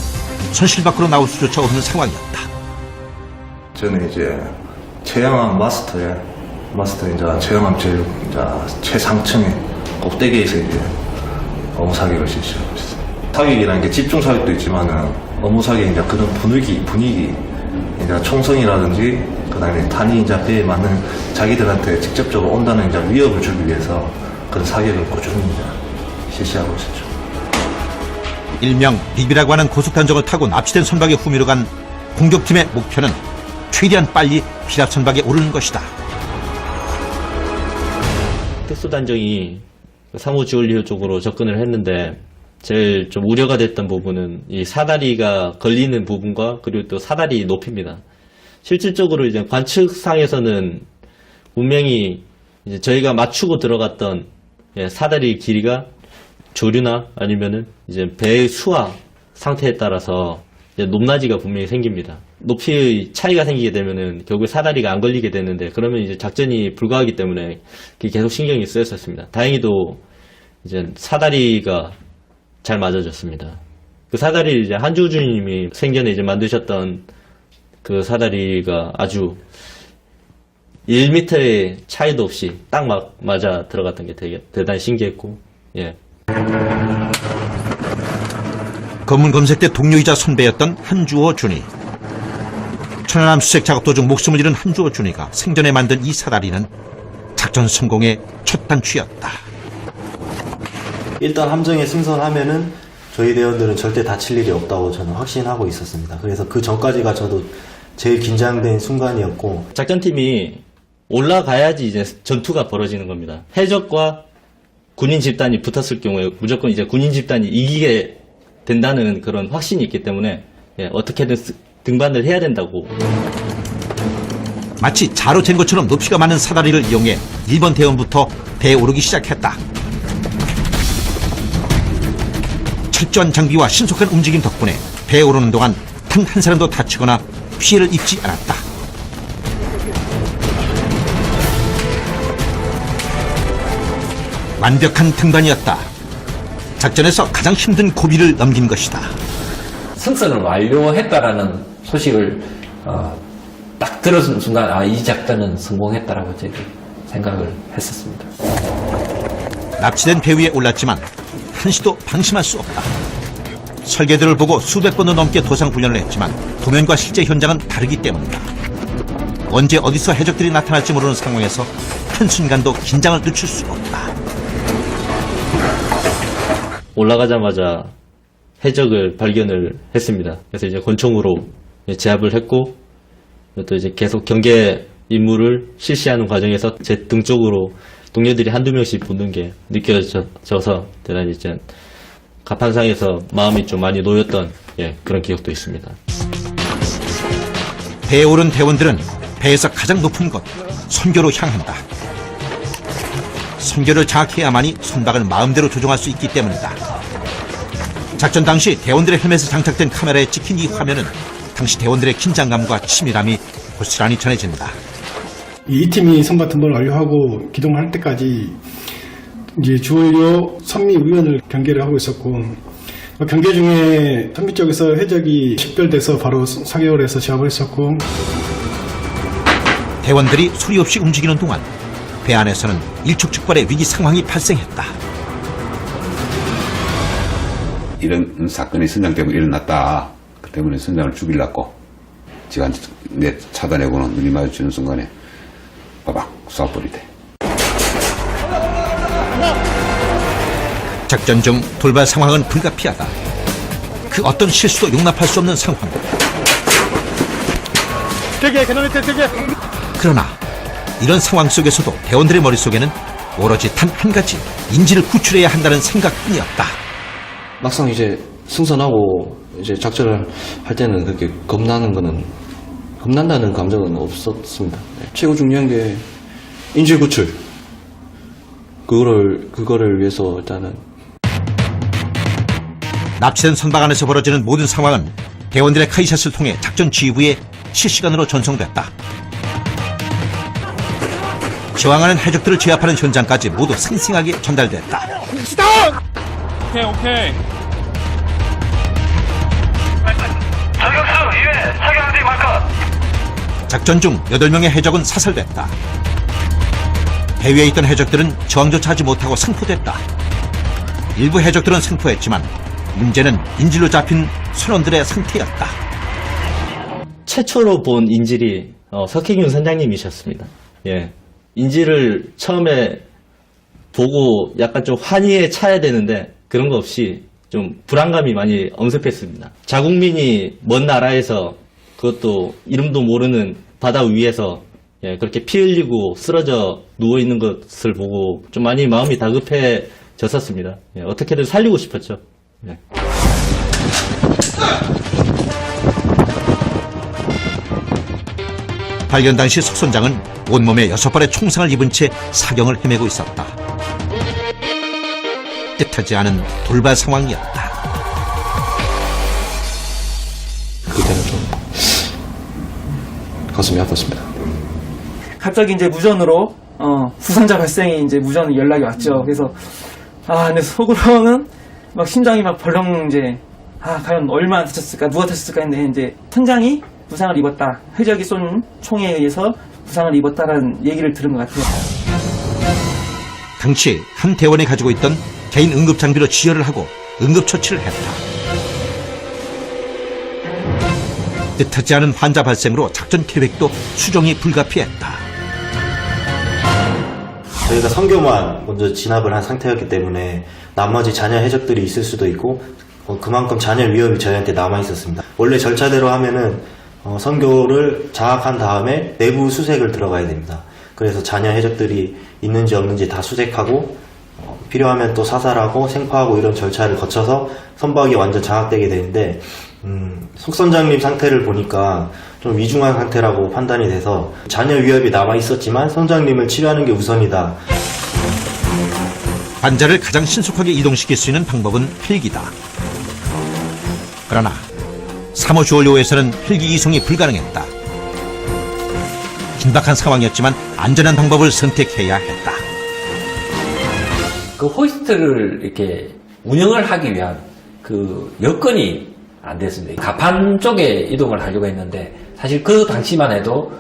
손실 밖으로 나올 수조차 없는 상황이었다. 저는 이제 최양함 마스터에 이제 최양함 제일 최상층의 꼭대기에서 이제 어무 사격을 실시하고 있어요. 사격이라는 게 집중 사격도 있지만은 어무 사격 이제 그런 분위기 이제 총성이라든지 그다음에 탄이 이제 배에 맞는 자기들한테 직접적으로 온다는 이제 위협을 주기 위해서 그런 사격을 꾸준히 이제 실시하고 있었죠. 일명 비비라고 하는 고속단정을 타고 납치된 선박의 후미로 간 공격팀의 목표는 최대한 빨리 피랍 선박에 오르는 것이다. 특수단정이 3호 지원리호 쪽으로 접근을 했는데 제일 좀 우려가 됐던 부분은 이 사다리가 걸리는 부분과 그리고 또 사다리 높이입니다. 실질적으로 이제 관측상에서는 분명히 이제 저희가 맞추고 들어갔던 사다리 길이가 조류나 아니면은 이제 배의 수와 상태에 따라서 이제 높낮이가 분명히 생깁니다. 높이의 차이가 생기게 되면은 결국 사다리가 안 걸리게 되는데 그러면 이제 작전이 불가하기 때문에 계속 신경이 쓰였었습니다. 다행히도 이제 사다리가 잘 맞아졌습니다. 그 사다리 이제 한주주님이 생전에 이제 만드셨던 그 사다리가 아주 1m의 차이도 없이 딱 맞아 들어갔던 게 되게 대단히 신기했고, 예. 검문 검색대 동료이자 선배였던 한주호 준이. 천안함 수색 작업 도중 목숨을 잃은 한주호 준이가 생전에 만든 이 사다리는 작전 성공의 첫 단추였다. 일단 함정에 승선하면은 저희 대원들은 절대 다칠 일이 없다고 저는 확신하고 있었습니다. 그래서 그 전까지가 저도 제일 긴장된 순간이었고 작전팀이 올라가야지 이제 전투가 벌어지는 겁니다. 해적과 군인 집단이 붙었을 경우에 무조건 이제 군인 집단이 이기게 된다는 그런 확신이 있기 때문에 어떻게든 등반을 해야 된다고. 마치 자로 잰 것처럼 높이가 많은 사다리를 이용해 1번 대원부터 배에 오르기 시작했다. 철저한 장비와 신속한 움직임 덕분에 배에 오르는 동안 단 한 사람도 다치거나 피해를 입지 않았다. 완벽한 등반이었다. 작전에서 가장 힘든 고비를 넘긴 것이다. 승선을 완료했다라는 소식을 딱 들었는 순간 이 작전은 성공했다라고 저희 생각을 했었습니다. 납치된 배 위에 올랐지만 한시도 방심할 수 없다. 설계도를 보고 수백 번도 넘게 도상 훈련을 했지만 도면과 실제 현장은 다르기 때문이다. 언제 어디서 해적들이 나타날지 모르는 상황에서 한순간도 긴장을 늦출 수 없다. 올라가자마자 해적을 발견을 했습니다. 그래서 이제 권총으로 제압을 했고 또 이제 계속 경계 임무를 실시하는 과정에서 제 등 쪽으로 동료들이 한두 명씩 붙는 게 느껴져서 대단히 이제 갑판상에서 마음이 좀 많이 놓였던 그런 기억도 있습니다. 배에 오른 대원들은 배에서 가장 높은 곳 선교로 향한다. 선교를 장악해야만이 선박을 마음대로 조종할 수 있기 때문이다. 작전 당시 대원들의 헬멧에 장착된 카메라에 찍힌 이 화면은 당시 대원들의 긴장감과 치밀함이 고스란히 전해진다. 이 팀이 선발등록을 완료하고 기동할 때까지 이제 주원료 선미 위원을 경계를 하고 있었고, 경계 중에 선미 쪽에서 해적이 식별돼서 바로 사격을 해서 제압을 했었고, 대원들이 소리 없이 움직이는 동안 배 안에서는 일촉즉발의 위기 상황이 발생했다. 이런 사건이 선장 때문에 일어났다. 그 때문에 선장을 죽이려고 지가 내 차단해고는 눈이 마주치는 순간에 빠박 쏴버리대. 작전 중 돌발 상황은 불가피하다. 그 어떤 실수도 용납할 수 없는 상황. 그러나 이런 상황 속에서도 대원들의 머릿속에는 오로지 단 한 가지 인지를 구출해야 한다는 생각뿐이었다. 막상 이제 승선하고 이제 작전을 할 때는 그렇게 겁난다는 감정은 없었습니다. 최고 중요한 게 인질 구출. 그거를 위해서 일단은 납치된 선박 안에서 벌어지는 모든 상황은 대원들의 카이샷을 통해 작전 지휘부에 실시간으로 전송됐다. 저항하는 해적들을 제압하는 현장까지 모두 생생하게 전달됐다. 오케이. 작전 중 8명의 해적은 사살됐다. 배 위에 있던 해적들은 저항조차 하지 못하고 생포됐다. 일부 해적들은 생포했지만 문제는 인질로 잡힌 선원들의 상태였다. 최초로 본 인질이 석혜균 선장님이셨습니다. 예. 인질을 처음에 보고 약간 좀 환희에 차야 되는데 그런 거 없이 좀 불안감이 많이 엄습했습니다. 자국민이 먼 나라에서 그것도 이름도 모르는 바다 위에서 그렇게 피 흘리고 쓰러져 누워있는 것을 보고 좀 많이 마음이 다급해졌었습니다. 어떻게든 살리고 싶었죠. 발견 당시 석선장은 온몸에 6발의 총상을 입은 채 사경을 헤매고 있었다. 뜻하지 않은 돌발 상황이었다. 그때는 좀 가슴이 아팠습니다. 갑자기 이제 무전으로 부상자 발생이 이제 무전 연락이 왔죠. 그래서 근데 속으로는 막 심장이 막 벌렁 이제 과연 얼마나 다쳤을까, 누가 다쳤을까 했는데 이제 선장이 부상을 입었다. 해적이 쏜 총에 의해서 부상을 입었다라는 얘기를 들은 것 같아요. 당시 한 대원이 가지고 있던 개인 응급 장비로 지혈을 하고 응급처치를 했다. 뜻하지 않은 환자 발생으로 작전 계획도 수정이 불가피했다. 저희가 선교만 먼저 진압을 한 상태였기 때문에 나머지 잔여 해적들이 있을 수도 있고 그만큼 잔여 위협이 저희한테 남아 있었습니다. 원래 절차대로 하면은 선교를 장악한 다음에 내부 수색을 들어가야 됩니다. 그래서 잔여 해적들이 있는지 없는지 다 수색하고 필요하면 또 사살하고 생포하고 이런 절차를 거쳐서 선박이 완전 장악되게 되는데 속 선장님 상태를 보니까 좀 위중한 상태라고 판단이 돼서 잔여 위협이 남아 있었지만 선장님을 치료하는 게 우선이다. 환자를 가장 신속하게 이동시킬 수 있는 방법은 헬기다. 그러나 3호 주얼료에서는 헬기 이송이 불가능했다. 긴박한 상황이었지만 안전한 방법을 선택해야 했다. 그 호이스트를 이렇게 운영을 하기 위한 그 여건이 안 됐습니다. 가판 쪽에 이동을 하려고 했는데 사실 그 당시만 해도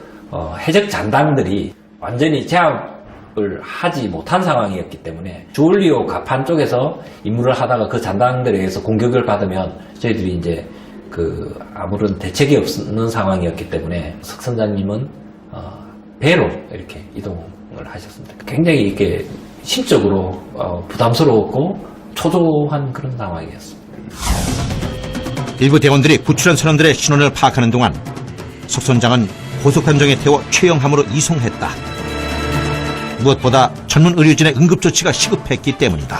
해적 잔당들이 완전히 제압을 하지 못한 상황이었기 때문에 주얼리오 가판 쪽에서 임무를 하다가 그 잔당들에 의해서 공격을 받으면 저희들이 이제 그 아무런 대책이 없는 상황이었기 때문에 석 선장님은 배로 이렇게 이동을 하셨습니다. 굉장히 이렇게 심적으로 부담스러웠고 초조한 그런 상황이었습니다. 일부 대원들이 구출한 선원들의 신원을 파악하는 동안 석 선장은 고속함정에 태워 최영함으로 이송했다. 무엇보다 전문 의료진의 응급조치가 시급했기 때문이다.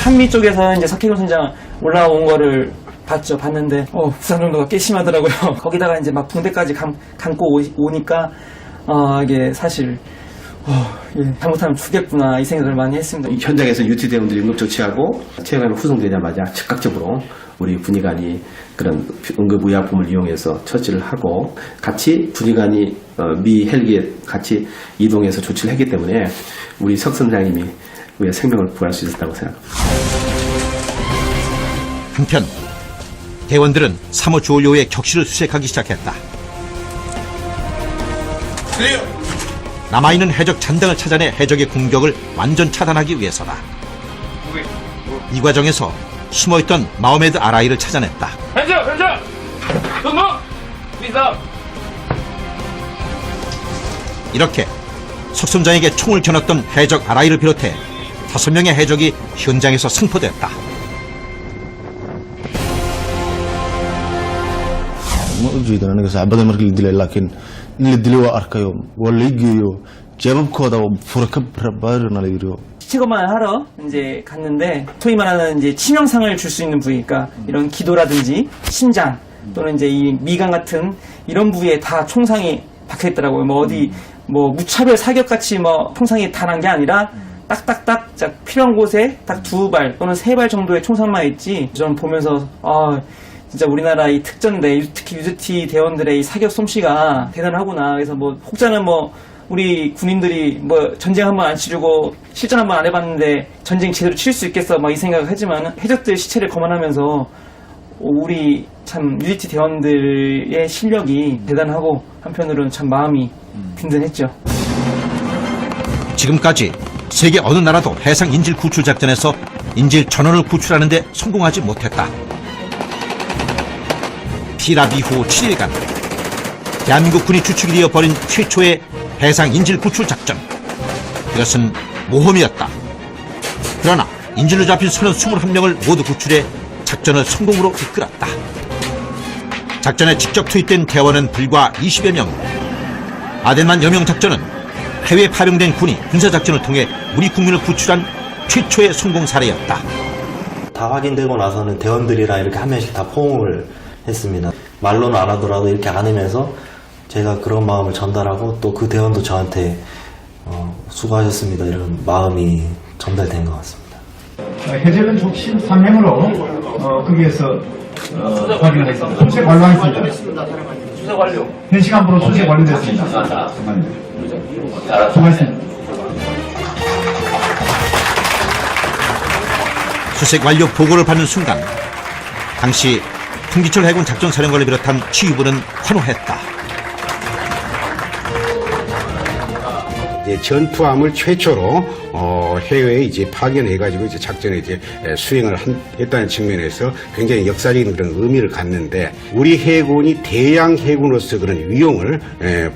한미 쪽에서 이제 석혜균 선장 올라온 거를 봤는데 부상 정도가 꽤 심하더라고요. 거기다가 이제 막 붕대까지 감고 오니까 이게 사실 잘못하면 죽겠구나 이 생각을 많이 했습니다. 현장에서 UT 대원들이 응급 조치하고 체험이 후송되자마자 즉각적으로 우리 군의관이 그런 응급의약품을 이용해서 처치를 하고 같이 군의관이 미 헬기에 같이 이동해서 조치를 했기 때문에 우리 석 선장님이 우리의 생명을 구할 수 있었다고 생각합니다. 한편 대원들은 3호 주얼료의 격실을 수색하기 시작했다. 남아있는 해적 잔당을 찾아내 해적의 공격을 완전 차단하기 위해서다. 이 과정에서 숨어있던 마호메드 아라이를 찾아냈다. 이렇게 석 선장에게 총을 겨눴던 해적 아라이를 비롯해 5명의 해적이 현장에서 승포됐다. ma ujeedan aniga saxaabada markii la dilay laakiin in la dilay waa arkayo waa la geeyo jeebabkooda fura ka rabaarina la yiriyo 시체거만 하러 이제 갔는데 소위 말하는 이제 치명상을 줄 수 있는 부위, 그러니까 이런 기도라든지 심장 또는 이제 이 미간 같은 이런 부위에 다 총상이 박혀 있더라고요. 뭐 어디 뭐 무차별 사격같이 뭐 총상이 다 난 게 아니라 딱딱딱 필요한 곳에 딱 2발 또는 3발 정도의 총상만 있지. 저는 보면서 진짜 우리나라 이 특전대, 특히 UT 대원들의 이 사격 솜씨가 대단하구나. 그래서 뭐 혹자는 뭐 우리 군인들이 뭐 전쟁 한번 안 치르고 실전 한번 안 해봤는데 전쟁 제대로 치를 수 있겠어 막 이 생각을 하지만 해적들 시체를 거만하면서 우리 참 UT 대원들의 실력이 대단하고 한편으로는 참 마음이 든든했죠. 지금까지 세계 어느 나라도 해상 인질 구출 작전에서 인질 전원을 구출하는 데 성공하지 못했다. 피랍 이후 7일간 대한민국 군이 주축이 되어버린 최초의 해상 인질 구출 작전. 이것은 모험이었다. 그러나 인질로 잡힌 선원 21명을 모두 구출해 작전을 성공으로 이끌었다. 작전에 직접 투입된 대원은 불과 20여 명. 아델만 여명 작전은 해외에 파병된 군이 군사작전을 통해 우리 국민을 구출한 최초의 성공 사례였다. 다 확인되고 나서는 대원들이랑 이렇게 한 명씩 다 포옹을 했습니다. 말로는 안 하더라도 이렇게 안으면서 제가 그런 마음을 전달하고 또 그 대원도 저한테 수고하셨습니다 이런 마음이 전달된 것 같습니다. 해적은 총 13명으로 거기에서 확인했습니다. 수색 완료했습니다. 수색 완료. 현 시간부로 수색 완료됐습니다. 수고하셨습니다. 수색 완료 보고를 받는 순간 당시 풍기철 해군 작전사령관을 비롯한 지휘부는 환호했다. 전투함을 최초로 해외에 이제 파견해가지고 이제 작전에 이제 수행을 했다는 측면에서 굉장히 역사적인 그런 의미를 갖는데 우리 해군이 대양 해군으로서 그런 위용을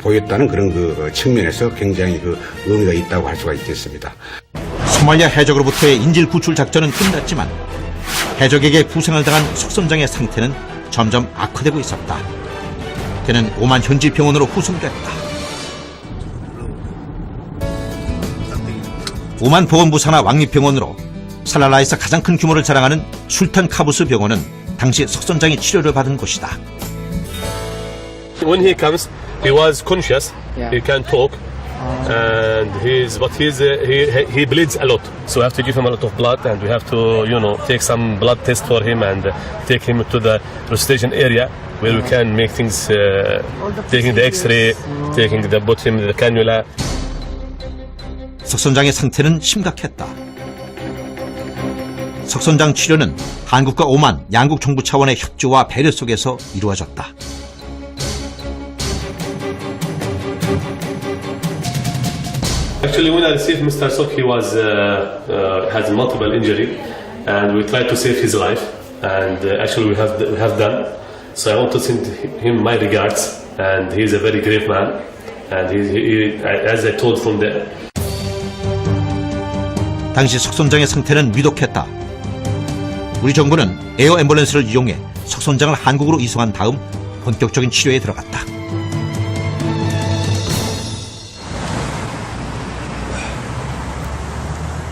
보였다는 그런 그 측면에서 굉장히 그 의미가 있다고 할 수가 있겠습니다. 소말리아 해적으로부터의 인질 구출 작전은 끝났지만 해적에게 부상을 당한 속선장의 상태는 점점 악화되고 있었다. 그는 오만 현지 병원으로 후송됐다. 오만 보건부 산하 왕립병원으로 살랄라에서 가장 큰 규모를 자랑하는 술탄 카부스 병원은 당시 속선장이 치료를 받은 곳이다. When he comes, he was conscious. He can talk, and he bleeds a lot. So we have to give him a lot of blood, and we have to take some blood test for him and take him to the resuscitation area where we can make things, taking the X-ray, put him the cannula. 석선장의 상태는 심각했다. 석선장 치료는 한국과 오만 양국 정부 차원의 협조와 배려 속에서 이루어졌다. Actually, when I received Mr. Sok, he has multiple injury, and we tried to save his life, and actually we have done. So I want to send him my regards, and he's a very brave man, and as I told from there. 당시 석선장의 상태는 위독했다. 우리 정부는 에어 앰뷸런스를 이용해 석선장을 한국으로 이송한 다음 본격적인 치료에 들어갔다.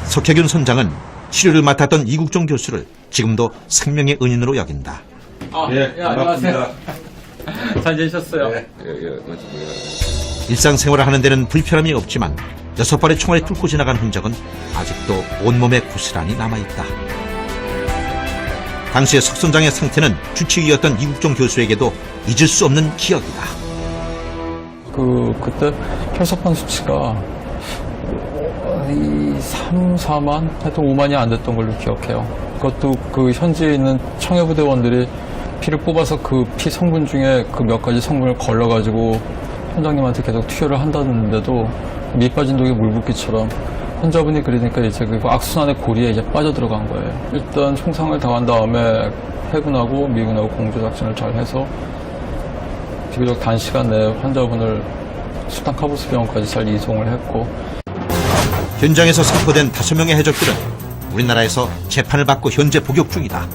석혜균 선장은 치료를 맡았던 이국종 교수를 지금도 생명의 은인으로 여긴다. 안녕하세요. 잘 지내셨어요? 일상생활을 하는 데는 불편함이 없지만 6발의 총알이 뚫고 지나간 흔적은 아직도 온몸에 고스란히 남아있다. 당시의 석선장의 상태는 주치의였던 이국종 교수에게도 잊을 수 없는 기억이다. 그때 혈소판 수치가 3, 4만, 하여튼 5만이 안 됐던 걸로 기억해요. 그것도 그 현지에 있는 청해부대원들이 피를 뽑아서 그 피 성분 중에 그 몇 가지 성분을 걸러가지고 현장님한테 계속 투여를 한다는데도 밑 빠진 독에 물 붓기처럼 환자분이 그러니까 이제 그 악순환의 고리에 이제 빠져 들어간 거예요. 일단 총상을 당한 다음에 해군하고 미군하고 공조작전을 잘 해서 비교적 단시간 내에 환자분을 수단 카부스 병원까지 잘 이송을 했고. 현장에서 살포된 5명의 해적들은 우리나라에서 재판을 받고 현재 복역 중이다.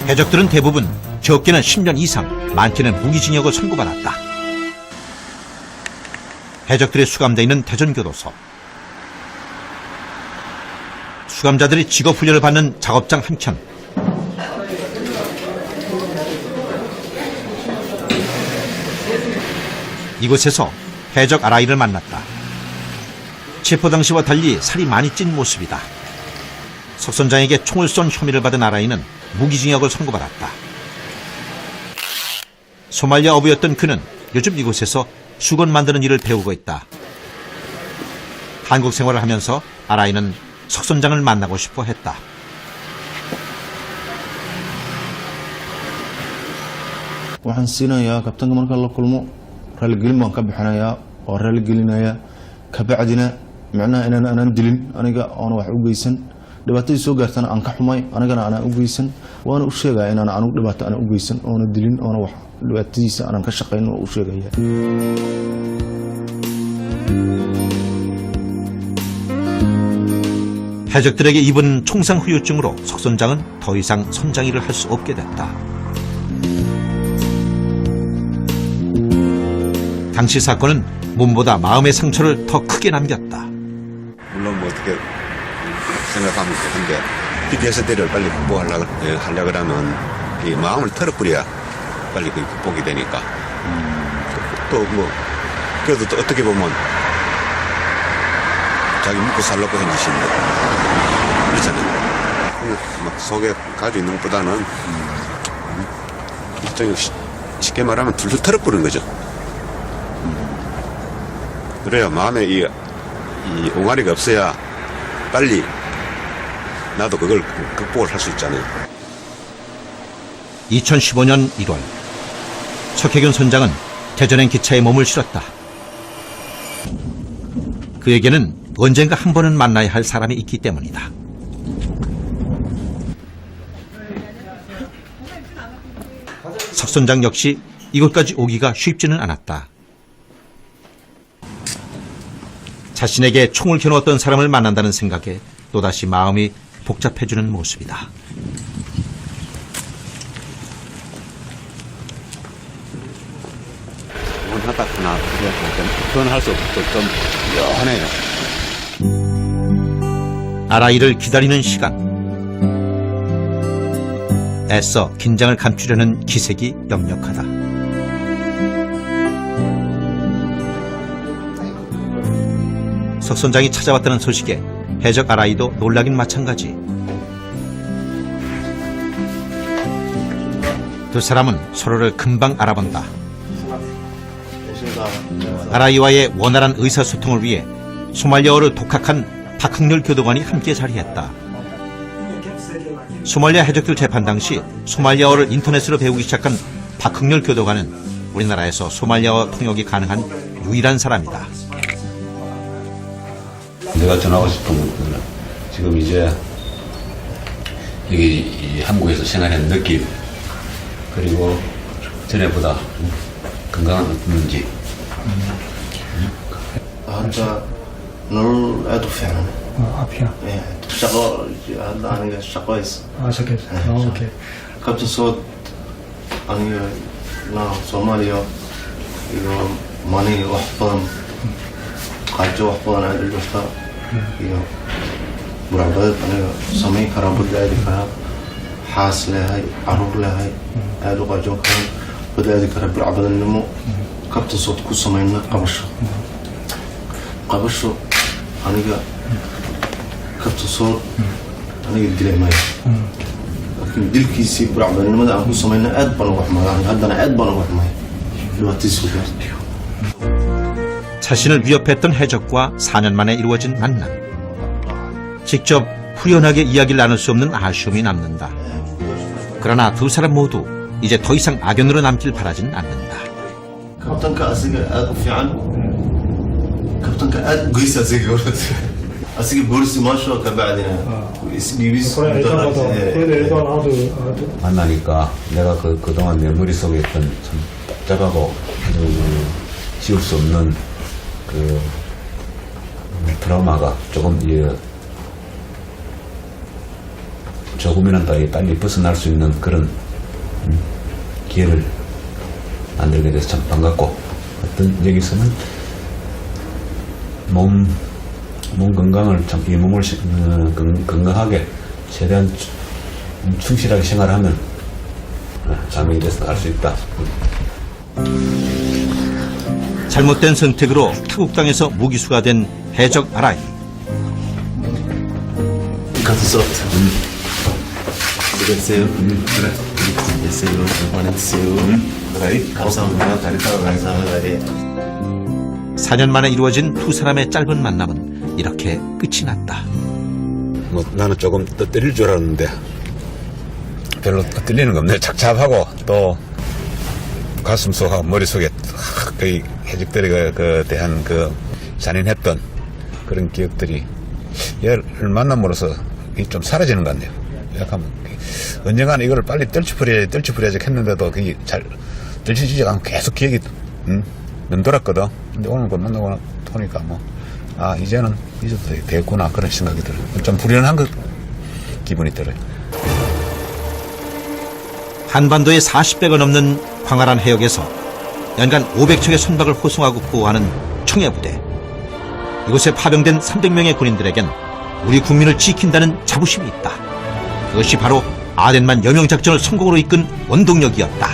해적들은 대부분 적게는 10년 이상, 많게는 무기징역을 선고받았다. 해적들이 수감되어 있는 대전교도소. 수감자들이 직업훈련을 받는 작업장 한켠. 이곳에서 해적 아라이를 만났다. 체포 당시와 달리 살이 많이 찐 모습이다. 석선장에게 총을 쏜 혐의를 받은 아라이는 무기징역을 선고받았다. 소말리아 어부였던 그는 요즘 이곳에서 수건 만드는 일을 배우고 있다. 한국 생활을 하면서 아라이는 석선장을 만나고 싶어 했다. waxaan siinayaa kabtanka marka la kulmo raaligelin baan ka bixinayaa oo raaligelinayaa kabacdina macnaha inaan aanan dilin aniga oona wax u geysan dhibaatadii soo gaartana aan ka xumay anigana aanan u geysan waana u sheegaya inaan anigu dhibaato aanan u geysan oona dilin oona wax dhibaatadiisa aanan ka shaqayn oo u sheegaya. 해적들에게 입은 총상 후유증으로 석선장은 더 이상 선장 일을 할 수 없게 됐다. 당시 사건은 몸보다 마음의 상처를 더 크게 남겼다. 물론 뭐 어떻게 생각하면 그런데 PTSD를 빨리 극복하려고 하면 이 마음을 털어버려야 빨리 극복이 되니까 또 뭐 그래도 또 어떻게 보면 자기 먹고 살려고 한 짓인데 그렇잖아요. 막 속에 가지고 있는 것보다는 쉽게 말하면 둘둘 털어버리는 거죠. 그래야 마음에 이 옹알이가 없어야 빨리 나도 그걸 극복을 할 수 있잖아요. 2015년 1월 석혜균 선장은 대전행 기차에 몸을 실었다. 그에게는 언젠가 한 번은 만나야 할 사람이 있기 때문이다. 석 선장 역시 이곳까지 오기가 쉽지는 않았다. 자신에게 총을 겨누었던 사람을 만난다는 생각에 또다시 마음이 복잡해지는 모습이다. 원하다구나. 표현할 수 없어. 좀 묘하네요. 아라이를 기다리는 시간. 애써 긴장을 감추려는 기색이 역력하다. 석 선장이 찾아왔다는 소식에 해적 아라이도 놀라긴 마찬가지. 두 사람은 서로를 금방 알아본다. 아라이와의 원활한 의사소통을 위해 소말리아어를 독학한 박흥렬 교도관이 함께 자리했다. 소말리아 해적들 재판 당시 소말리아어를 인터넷으로 배우기 시작한 박흥렬 교도관은 우리나라에서 소말리아어 통역이 가능한 유일한 사람이다. 내가 전하고 싶은 것들은 지금 이제 여기 한국에서 생활하는 느낌, 그리고 전에보다 건강은 어떤지. أنت نور أدو فعلا. 앞이야. إيه شغال هذا أنا شغال. شكل. أوكي. كابتن صوت أنا لا صوماليا يوم ماني وحفظ قاعد وحفظ أنا الجثة يوم مرابط أنا سمي كرابط ذلك حاس لهاي عروق لهاي هذا قاعد كان بدأ كرب العبد النمو كابتن صوت كل سمينا قبشه aniga kabta sool aniga dilay maya laakiin dilkiisii buracbanimada aan ku samayna aad baan uga xumaay haddana aad baan uga xumaay dhibaatadiisu gaartay. 자신을 위협했던 해적과 4년 만에 이루어진 만남. 직접 후련하게 이야기를 나눌 수 없는 아쉬움이 남는다. 그러나 두 사람 모두 이제 더 이상 악연으로 남길 바라진 않는다. kabtanka asiga aad u fiican kabtanka aad goysa asiga asiga boolisi maasho ka bacdina isdhiibis 만나니까 내가 그동안 내 머릿속에 있던 참 복잡하고 지울 수 없는 그 트라우마가 조금이라도 빨리 벗어날 수 있는 그런 기회를 만들게 돼서 참 반갑고, 어떤 여기서는 몸 건강을 참 이 몸을 건강하게 최대한 충실하게 생활하면 자명이 돼서 갈 수 있다. 잘못된 선택으로 타국 땅에서 무기수가 된 해적 아라이. 사 년 만에 이루어진 두 사람의 짧은 만남은 이렇게 끝이 났다. 뭐 나는 조금 떨릴 줄 알았는데 별로 떨리는 거 없네. 착잡하고 또 가슴속하고 머릿속에 거의 해적들에 대한 그 잔인했던 그런 기억들이 얘를 만남으로써 좀 사라지는 것 같네요. 약간 언젠가는 이걸 빨리 떨치풀이야지 했는데도 그게 잘 떨치지 않고 계속 기억이 맴돌았거든. 근데 오늘 그 만나고 보니까 이제는 잊어도 되겠구나 그런 생각이 들어요. 좀 불연한 기분이 들어요. 한반도의 40배가 넘는 광활한 해역에서 연간 500척의 선박을 호송하고 보호하는 청해부대. 이곳에 파병된 300명의 군인들에겐 우리 국민을 지킨다는 자부심이 있다. 그것이 바로 아덴만 여명작전을 성공으로 이끈 원동력이었다.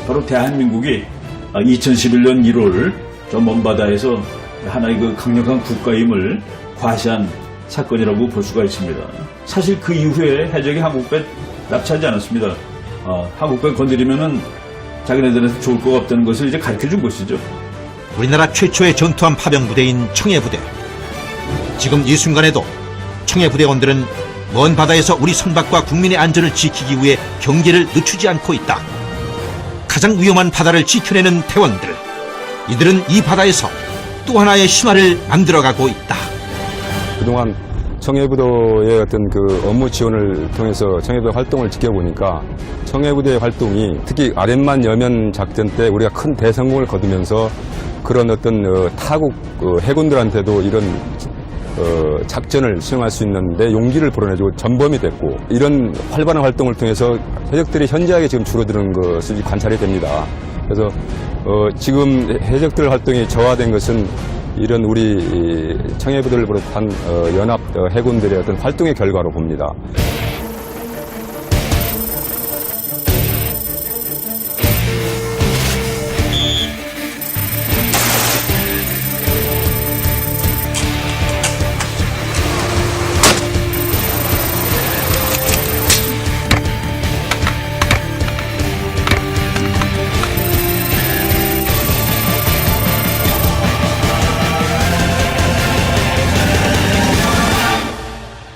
바로 대한민국이 2011년 1월 저 먼 바다에서 하나의 그 강력한 국가임을 과시한 사건이라고 볼 수가 있습니다. 사실 그 이후에 해적이 한국배 납치하지 않았습니다. 한국배 건드리면은 자기네들한테 좋을 거 없다는 것을 이제 가르쳐 준 것이죠. 우리나라 최초의 전투함 파병부대인 청해부대. 지금 이 순간에도 청해부대원들은 먼 바다에서 우리 선박과 국민의 안전을 지키기 위해 경계를 늦추지 않고 있다. 가장 위험한 바다를 지켜내는 대원들. 이들은 이 바다에서 또 하나의 신화를 만들어가고 있다. 그동안 청해부대의 어떤 그 업무 지원을 통해서 청해부대 활동을 지켜보니까 청해부대의 활동이 특히 아덴만 여면 작전 때 우리가 큰 대성공을 거두면서 그런 어떤 타국 해군들한테도 이런 작전을 수행할 수 있는데 용기를 불어내주고 전범이 됐고, 이런 활발한 활동을 통해서 해적들이 현저하게 지금 줄어드는 것이 관찰이 됩니다. 그래서 지금 해적들 활동이 저하된 것은 이런 우리 청해부대를 비롯한 연합 해군들의 어떤 활동의 결과로 봅니다.